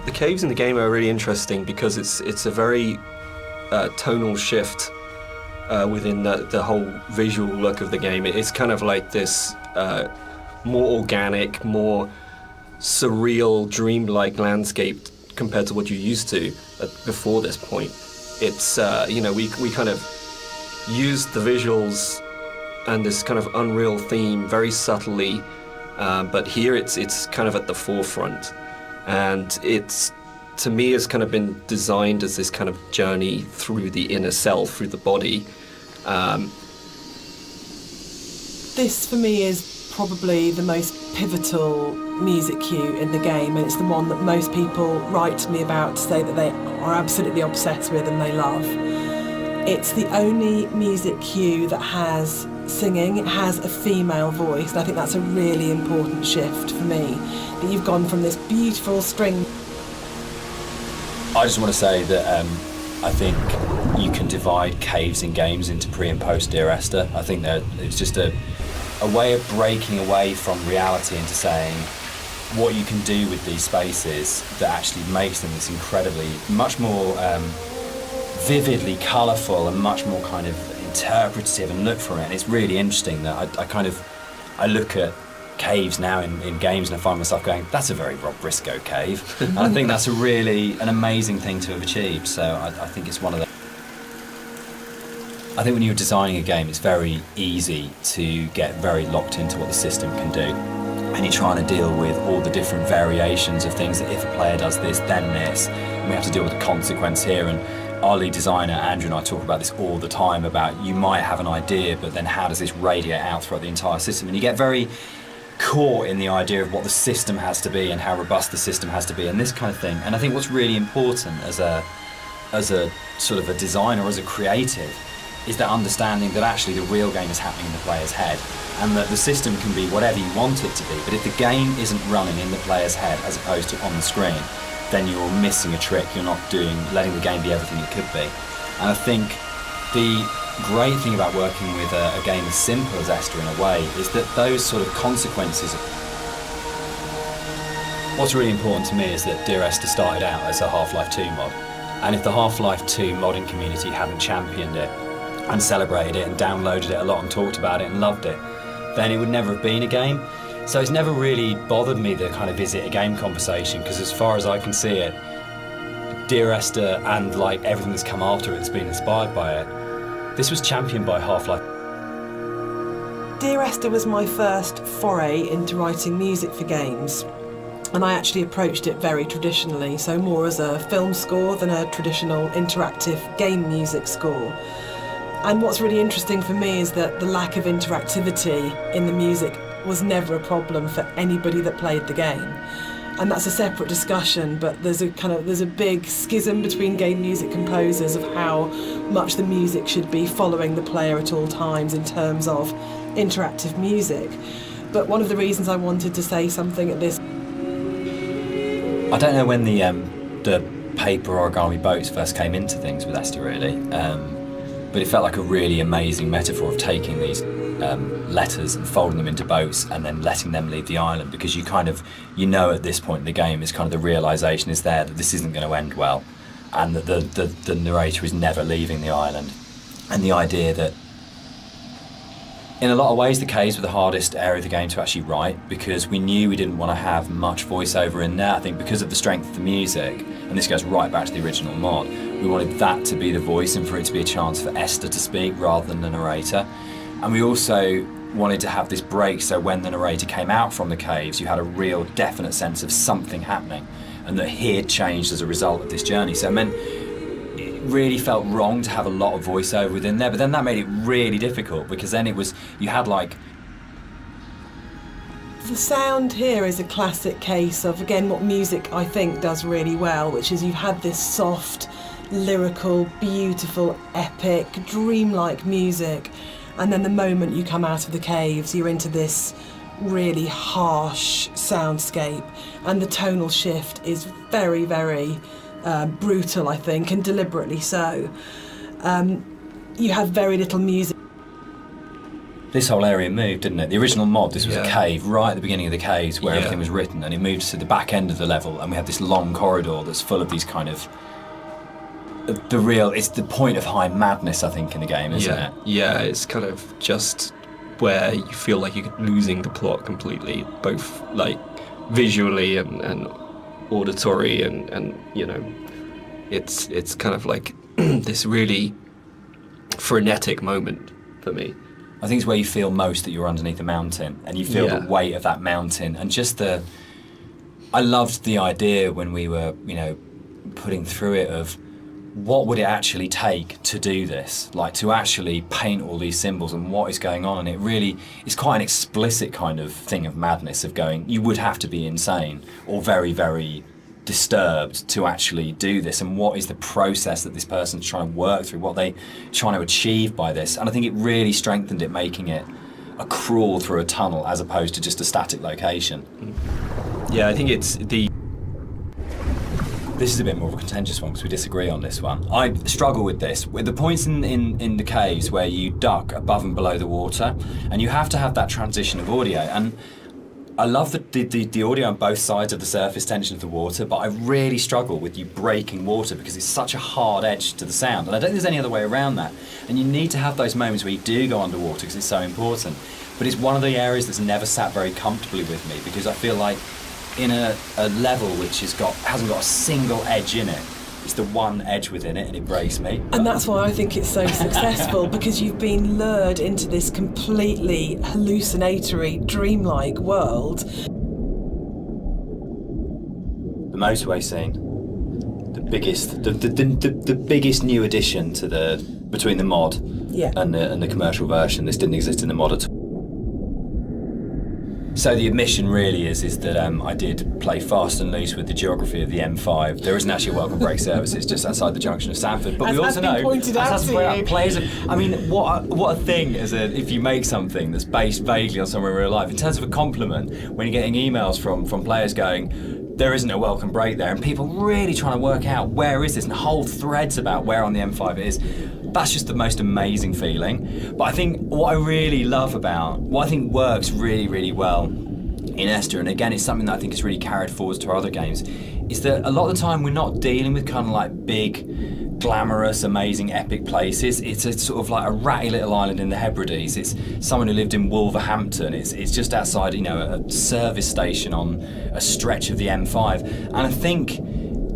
The caves in the game are really interesting because it's a very tonal shift within the whole visual look of the game. It's kind of like this more organic, more surreal, dreamlike landscape compared to what you're used to before this point. It's, we kind of used the visuals and this kind of unreal theme very subtly, but here it's kind of at the forefront. And it's, to me, has kind of been designed as this kind of journey through the inner self, through the body. This, for me, is probably the most pivotal music cue in the game, and it's the one that most people write to me about to say that they are absolutely obsessed with and they love. It's the only music cue that has singing. It has a female voice, and I think that's a really important shift for me, that you've gone from this beautiful string. I just want to say that I think you can divide caves in games into pre and post Dear Esther. I think that it's just a way of breaking away from reality into saying what you can do with these spaces that actually makes them this incredibly, much more vividly colourful and much more kind of interpretative and look for it. And it's really interesting that I look at caves now in games and I find myself going, that's a very Rob Briscoe cave. And I think that's an amazing thing to have achieved. So I think it's one of the... I think when you're designing a game, it's very easy to get very locked into what the system can do. And you're trying to deal with all the different variations of things, that if a player does this, then this. And we have to deal with the consequence here. And our lead designer, Andrew, and I talk about this all the time, about you might have an idea, but then how does this radiate out throughout the entire system? And you get very caught in the idea of what the system has to be and how robust the system has to be and this kind of thing. And I think what's really important as a sort of a designer, as a creative, is that understanding that actually the real game is happening in the player's head, and that the system can be whatever you want it to be, but if the game isn't running in the player's head as opposed to on the screen, then you're missing a trick. You're not letting the game be everything it could be. And I think the great thing about working with a game as simple as Esther in a way is that those sort of consequences. What's really important to me is that Dear Esther started out as a Half-Life 2 mod, and if the Half-Life 2 modding community hadn't championed it and celebrated it and downloaded it a lot and talked about it and loved it, then it would never have been a game. So it's never really bothered me, the kind of is it a game conversation, because as far as I can see it, Dear Esther and like everything that's come after it has been inspired by it. This was championed by Half-Life. Dear Esther was my first foray into writing music for games, and I actually approached it very traditionally, so more as a film score than a traditional interactive game music score. And what's really interesting for me is that the lack of interactivity in the music was never a problem for anybody that played the game. And that's a separate discussion, but there's a big schism between game music composers of how much the music should be following the player at all times in terms of interactive music. But one of the reasons I wanted to say something at this... I don't know when the paper origami boats first came into things with Esther, really. But it felt like a really amazing metaphor of taking these letters and folding them into boats and then letting them leave the island, because you know at this point in the game is kind of the realisation is there that this isn't going to end well, and that the narrator is never leaving the island. And the idea that in a lot of ways the caves were the hardest area of the game to actually write, because we knew we didn't want to have much voiceover in there. I think because of the strength of the music, and this goes right back to the original mod, we wanted that to be the voice and for it to be a chance for Esther to speak rather than the narrator. And we also wanted to have this break, so when the narrator came out from the caves, you had a real definite sense of something happening, and that he had changed as a result of this journey. So it meant it really felt wrong to have a lot of voiceover within there, but then that made it really difficult, because then you had like... The sound here is a classic case of, again, what music I think does really well, which is you've had this soft, lyrical, beautiful, epic, dreamlike music, and then the moment you come out of the caves, you're into this really harsh soundscape, and the tonal shift is very, very brutal, I think, and deliberately so. You have very little music. this whole area moved, didn't it? The original mod, this was a Yeah. cave right at the beginning of the caves where Yeah. everything was written, and it moved to the back end of the level, and we had this long corridor that's full of these kind of it's the point of high madness, I think, in the game, isn't Yeah, it? yeah, it's kind of just where you feel like you're losing the plot completely, both like visually and auditory, and you know, it's kind of like this really frenetic moment for me. I think it's where you feel most that you're underneath a mountain, and you feel Yeah. the weight of that mountain, and just I loved the idea when we were, you know, putting through it of what would it actually take to do this, like to actually paint all these symbols and what is going on. And it really is quite an explicit kind of thing of madness, of going, you would have to be insane or very, very disturbed to actually do this, and what is the process that this person's trying to work through, what they trying to achieve by this. And I think it really strengthened it, making it a crawl through a tunnel as opposed to just a static location. Yeah, I think it's This is a bit more of a contentious one because we disagree on this one. I struggle with this. With the points in the caves where you duck above and below the water, and you have to have that transition of audio. And I love the audio on both sides of the surface tension of the water, but I really struggle with you breaking water because it's such a hard edge to the sound. And I don't think there's any other way around that. And you need to have those moments where you do go underwater because it's so important. But it's one of the areas that's never sat very comfortably with me, because I feel like in a level which hasn't got a single edge in it, it's the one edge within it, and it breaks me. And that's why I think it's so successful, because you've been lured into this completely hallucinatory, dreamlike world. The motorway scene, the biggest new addition to between the mod Yeah. and the commercial version. This didn't exist in the mod at all. So the admission really is that I did play fast and loose with the geography of the M5. There isn't actually a welcome break service. It's just outside the junction of Sanford. But As we has also been know, pointed out to you. players. I mean, what a thing if you make something that's based vaguely on somewhere in real life. In terms of a compliment, when you're getting emails from players going, there isn't a welcome break there, and people really trying to work out where is this, and whole threads about where on the M5 it is. That's just the most amazing feeling. But I think what I think works really, really well in Esther, and again it's something that I think is really carried forward to our other games, is that a lot of the time we're not dealing with kind of like big, glamorous, amazing, epic places. It's a sort of like a ratty little island in the Hebrides. It's someone who lived in Wolverhampton. It's just outside, you know, a service station on a stretch of the M5. And I think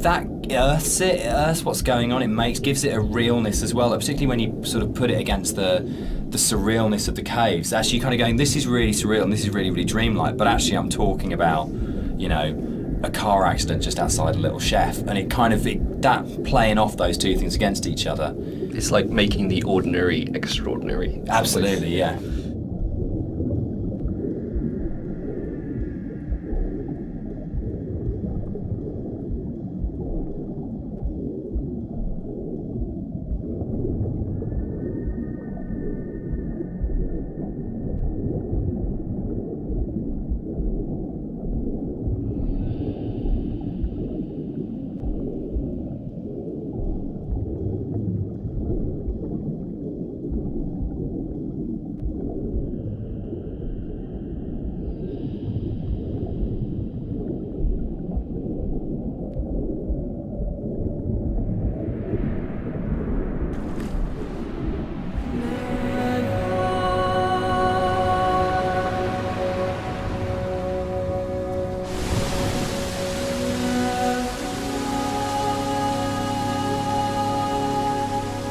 that earths what's going on. Gives it a realness as well, particularly when you sort of put it against the surrealness of the caves. Actually kind of going, this is really surreal and this is really, really dreamlike, but actually I'm talking about, you know, a car accident just outside a little chef, and that playing off those two things against each other. It's like making the ordinary extraordinary. Absolutely, yeah.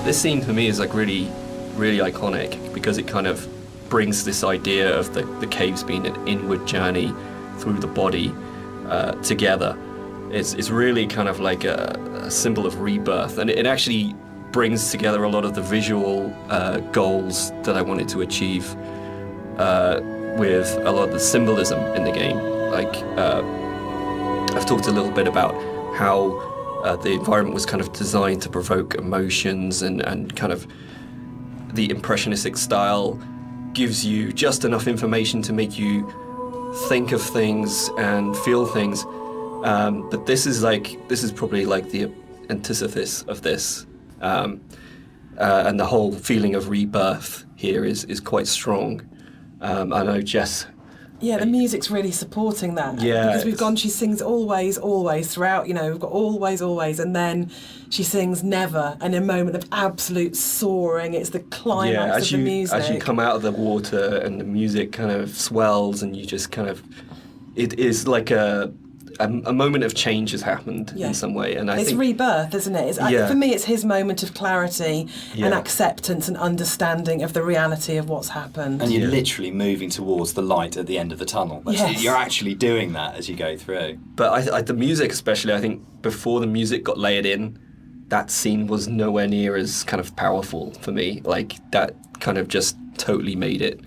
This scene for me is like really, really iconic because it kind of brings this idea of the caves being an inward journey through the body together. It's really kind of like a symbol of rebirth, and it actually brings together a lot of the visual goals that I wanted to achieve with a lot of the symbolism in the game. Like I've talked a little bit about how the environment was kind of designed to provoke emotions, and kind of the impressionistic style gives you just enough information to make you think of things and feel things. But this is probably like the antithesis of this. And the whole feeling of rebirth here is quite strong. I know Jess. Yeah, the music's really supporting that. Yeah, Because we've gone, she sings always, always throughout, we've got always, always, and then she sings never, and a moment of absolute soaring. It's the climax of the music. As you come out of the water and the music kind of swells and you just kind of... It is like a moment of change has happened in some way. And it's rebirth, isn't it? For me, it's his moment of clarity and acceptance and understanding of the reality of what's happened. And you're literally moving towards the light at the end of the tunnel. Yes. You're actually doing that as you go through. But the music especially, I think before the music got layered in, that scene was nowhere near as kind of powerful for me. Like, that kind of just totally made it.